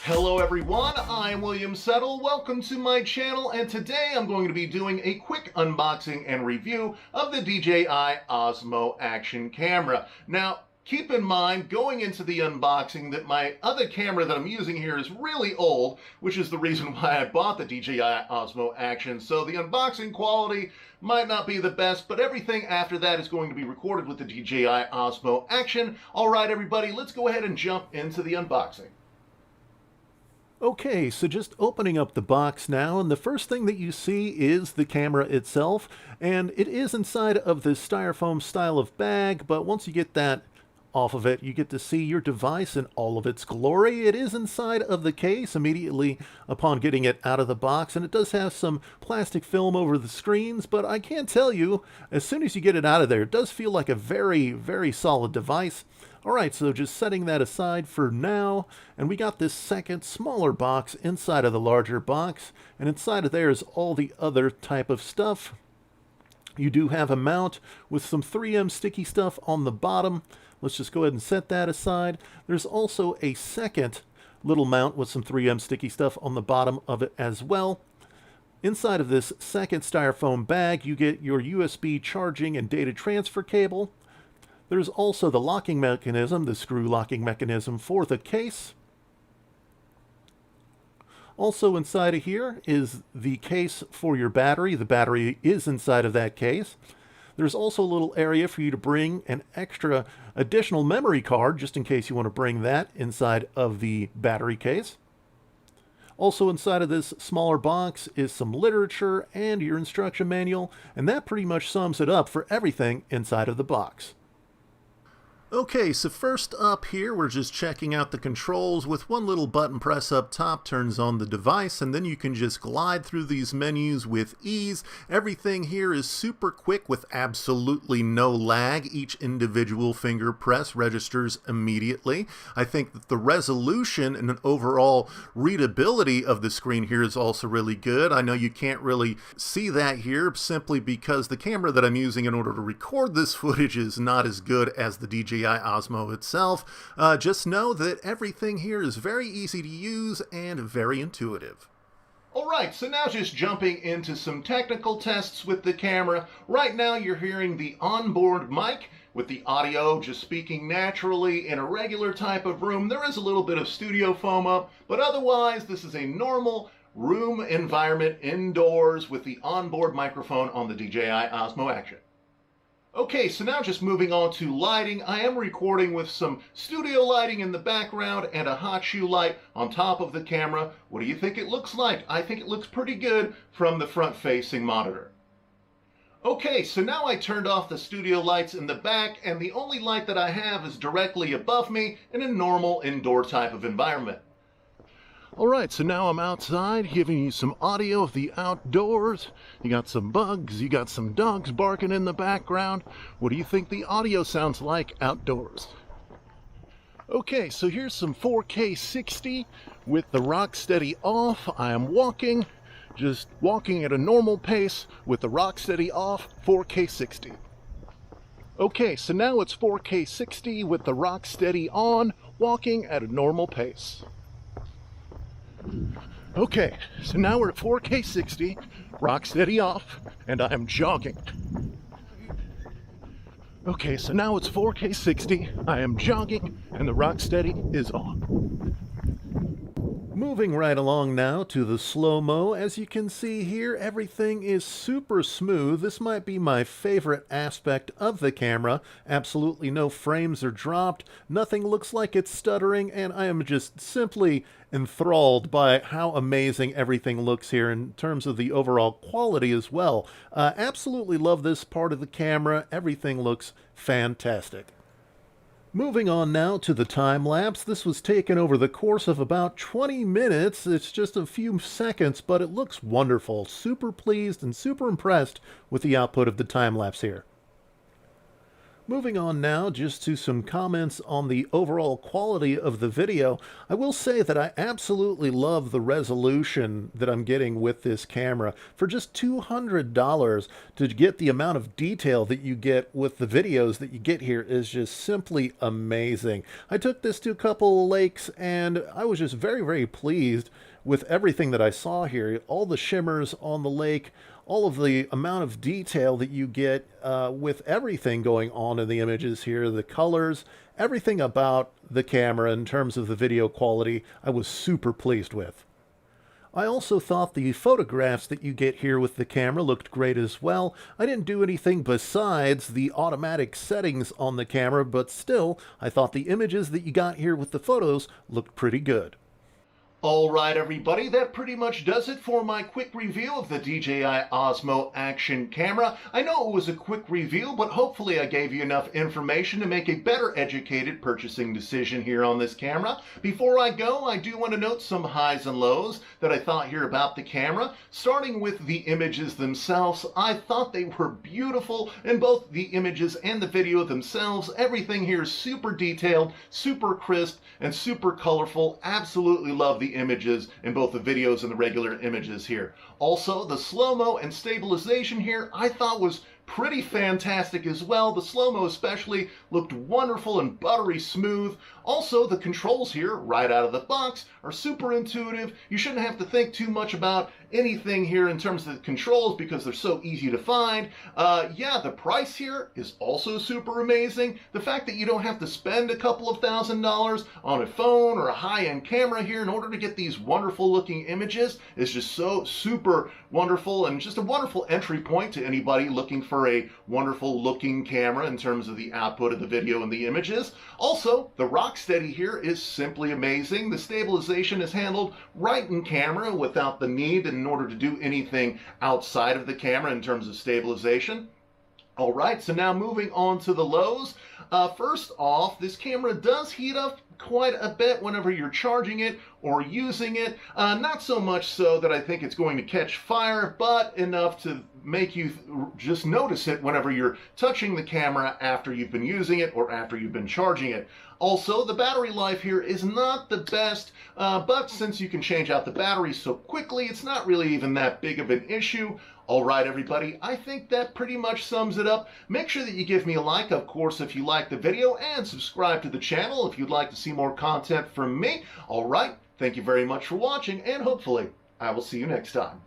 Hello everyone, I'm William Settle. Welcome to my channel, and today I'm going to be doing a quick unboxing and review of the DJI Osmo Action camera. Now, keep in mind, going into the unboxing, that my other camera that I'm using here is really old, which is the reason why I bought the DJI Osmo Action. So the unboxing quality might not be the best, but everything after that is going to be recorded with the DJI Osmo Action. All right, everybody, let's go ahead and jump into the unboxing. Okay, so just opening up the box now, and the first thing that you see is the camera itself, and it is inside of this styrofoam style of bag, but once you get that off of it, you get to see your device in all of its glory. It is inside of the case immediately upon getting it out of the box, and it does have some plastic film over the screens, but I can tell you, as soon as you get it out of there, it does feel like a very, very solid device. Alright, so just setting that aside for now, and we got this second smaller box inside of the larger box, and inside of there is all the other type of stuff. You do have a mount with some 3M sticky stuff on the bottom. Let's just go ahead and set that aside. There's also a second little mount with some 3M sticky stuff on the bottom of it as well. Inside of this second styrofoam bag, you get your USB charging and data transfer cable. There's also the locking mechanism, the screw locking mechanism for the case. Also inside of here is the case for your battery. The battery is inside of that case. There's also a little area for you to bring an extra additional memory card, just in case you want to bring that inside of the battery case. Also inside of this smaller box is some literature and your instruction manual, and that pretty much sums it up for everything inside of the box. Okay, so first up here, we're just checking out the controls. With one little button press up top turns on the device, and then you can just glide through these menus with ease. Everything here is super quick with absolutely no lag. Each individual finger press registers immediately. I think that the resolution and an overall readability of the screen here is also really good. I know you can't really see that here simply because the camera that I'm using in order to record this footage is not as good as the DJI Osmo itself. Just know that everything here is very easy to use and very intuitive. Alright, so now just jumping into some technical tests with the camera. Right now you're hearing the onboard mic with the audio just speaking naturally in a regular type of room. There is a little bit of studio foam up, but otherwise this is a normal room environment indoors with the onboard microphone on the DJI Osmo Action. Okay, so now just moving on to lighting. I am recording with some studio lighting in the background and a hot shoe light on top of the camera. What do you think it looks like? I think it looks pretty good from the front-facing monitor. Okay, so now I turned off the studio lights in the back, and the only light that I have is directly above me in a normal indoor type of environment. Alright, so now I'm outside giving you some audio of the outdoors. You got some bugs, you got some dogs barking in the background. What do you think the audio sounds like outdoors? Okay, so here's some 4K 60 with the Rocksteady off. I am walking, just walking at a normal pace with the Rocksteady off, 4K 60. Okay, so now it's 4K 60 with the Rocksteady on, walking at a normal pace. Okay, so now we're at 4K 60, Rocksteady off, and I'm jogging. Okay, so now it's 4K 60, I am jogging, and the Rocksteady is on. Moving right along now to the Slowmo. As you can see here, everything is super smooth. This might be my favorite aspect of the camera. Absolutely no frames are dropped. Nothing looks like it's stuttering, and I am just simply enthralled by how amazing everything looks here in terms of the overall quality as well. Absolutely love this part of the camera. Everything looks fantastic. Moving on now to the time lapse. This was taken over the course of about 20 minutes. It's just a few seconds, but it looks wonderful. Super pleased and super impressed with the output of the time lapse here. Moving on now just to some comments on the overall quality of the video. I will say that I absolutely love the resolution that I'm getting with this camera. For just $200 to get the amount of detail that you get with the videos that you get here is just simply amazing. I took this to a couple of lakes and I was just very pleased with everything that I saw here. All the shimmers on the lake, all of the amount of detail that you get with everything going on in the images here, the colors, everything about the camera in terms of the video quality, I was super pleased with. I also thought the photographs that you get here with the camera looked great as well. I didn't do anything besides the automatic settings on the camera, but still, I thought the images that you got here with the photos looked pretty good. Alright everybody, that pretty much does it for my quick review of the DJI Osmo Action camera. I know it was a quick review, but hopefully I gave you enough information to make a better educated purchasing decision here on this camera. Before I go, I do want to note some highs and lows that I thought here about the camera. Starting with the images themselves, I thought they were beautiful in both the images and the video themselves. Everything here is super detailed, super crisp, and super colorful. Absolutely love the images in both the videos and the regular images here. Also, the slow-mo and stabilization here I thought was pretty fantastic as well. The slow-mo especially looked wonderful and buttery smooth. Also, the controls here right out of the box are super intuitive. You shouldn't have to think too much about anything here in terms of the controls because they're so easy to find. Yeah, the price here is also super amazing. The fact that you don't have to spend a couple of $1,000s on a phone or a high-end camera here in order to get these wonderful looking images is just so super wonderful and just a wonderful entry point to anybody looking for a wonderful looking camera in terms of the output of the video and the images. Also, the Rocksteady here is simply amazing. The stabilization is handled right in camera without the need in order to do anything outside of the camera in terms of stabilization. All right, so now moving on to the lows. First off, this camera does heat up quite a bit whenever you're charging it or using it. Not so much so that I think it's going to catch fire, but enough to make you just notice it whenever you're touching the camera after you've been using it or after you've been charging it. Also, the battery life here is not the best, but since you can change out the battery so quickly, it's not really even that big of an issue. All right, everybody, I think that pretty much sums it up. Make sure that you give me a like, of course, if you like the video, and subscribe to the channel if you'd like to see more content from me. All right, thank you very much for watching, and hopefully I will see you next time.